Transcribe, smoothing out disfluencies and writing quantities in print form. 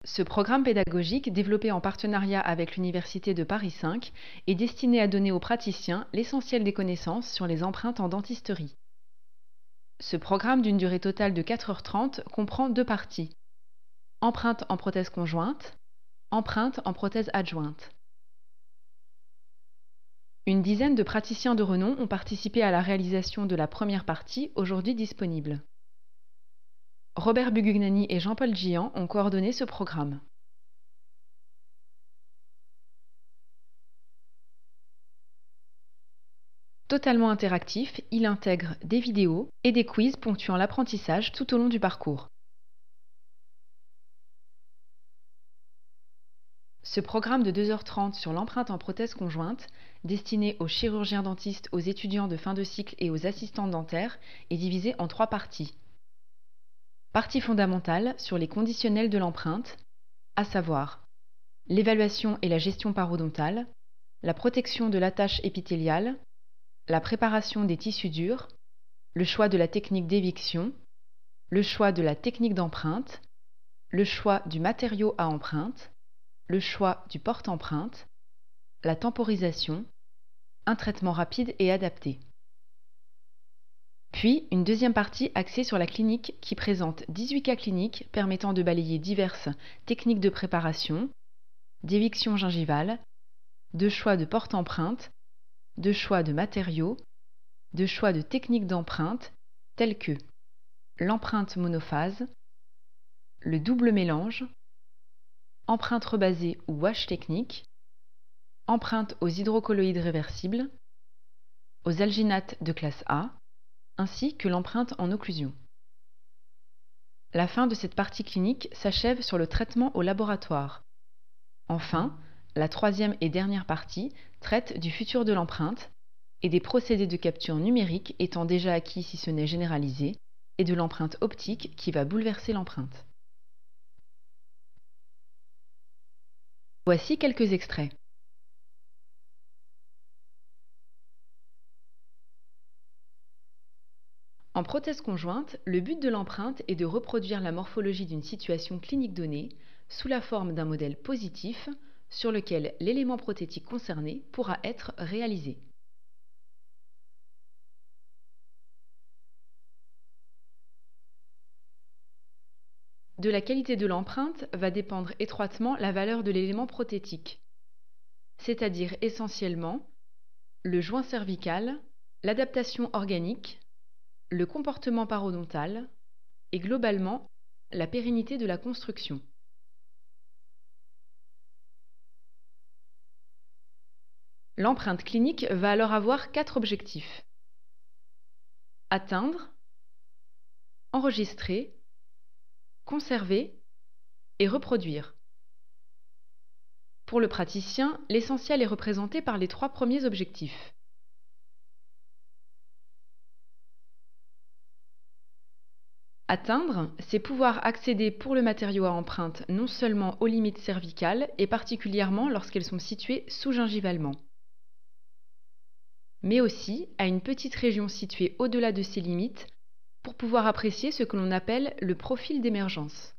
Ce programme pédagogique, développé en partenariat avec l'Université de Paris 5, est destiné à donner aux praticiens l'essentiel des connaissances sur les empreintes en dentisterie. Ce programme d'une durée totale de 4h30 comprend 2 parties. Empreinte en prothèse conjointe, empreinte en prothèse adjointe. Une dizaine de praticiens de renom ont participé à la réalisation de la première partie, aujourd'hui disponible. Robert Bugugnani et Jean-Paul Gian ont coordonné ce programme. Totalement interactif, il intègre des vidéos et des quiz ponctuant l'apprentissage tout au long du parcours. Ce programme de 2h30 sur l'empreinte en prothèse conjointe, destiné aux chirurgiens dentistes, aux étudiants de fin de cycle et aux assistants dentaires, est divisé en 3 parties. Partie fondamentale sur les conditionnels de l'empreinte, à savoir l'évaluation et la gestion parodontale, la protection de l'attache épithéliale, la préparation des tissus durs, le choix de la technique d'éviction, le choix de la technique d'empreinte, le choix du matériau à empreinte, le choix du porte-empreinte, la temporisation, un traitement rapide et adapté. Puis, une deuxième partie axée sur la clinique qui présente 18 cas cliniques permettant de balayer diverses techniques de préparation, d'éviction gingivale, de choix de porte-empreinte, de choix de matériaux, de choix de techniques d'empreinte telles que l'empreinte monophase, le double mélange, empreinte rebasée ou wash technique, empreinte aux hydrocolloïdes réversibles, aux alginates de classe A, ainsi que l'empreinte en occlusion. La fin de cette partie clinique s'achève sur le traitement au laboratoire. Enfin, la troisième et dernière partie traite du futur de l'empreinte et des procédés de capture numérique étant déjà acquis si ce n'est généralisé, et de l'empreinte optique qui va bouleverser l'empreinte. Voici quelques extraits. En prothèse conjointe, le but de l'empreinte est de reproduire la morphologie d'une situation clinique donnée sous la forme d'un modèle positif sur lequel l'élément prothétique concerné pourra être réalisé. De la qualité de l'empreinte va dépendre étroitement la valeur de l'élément prothétique, c'est-à-dire essentiellement le joint cervical, l'adaptation organique, le comportement parodontal et globalement la pérennité de la construction. L'empreinte clinique va alors avoir 4 objectifs. Atteindre, enregistrer, conserver et reproduire. Pour le praticien, l'essentiel est représenté par les 3 premiers objectifs. Atteindre, c'est pouvoir accéder pour le matériau à empreinte non seulement aux limites cervicales et particulièrement lorsqu'elles sont situées sous-gingivalement, mais aussi à une petite région située au-delà de ces limites pour pouvoir apprécier ce que l'on appelle le profil d'émergence.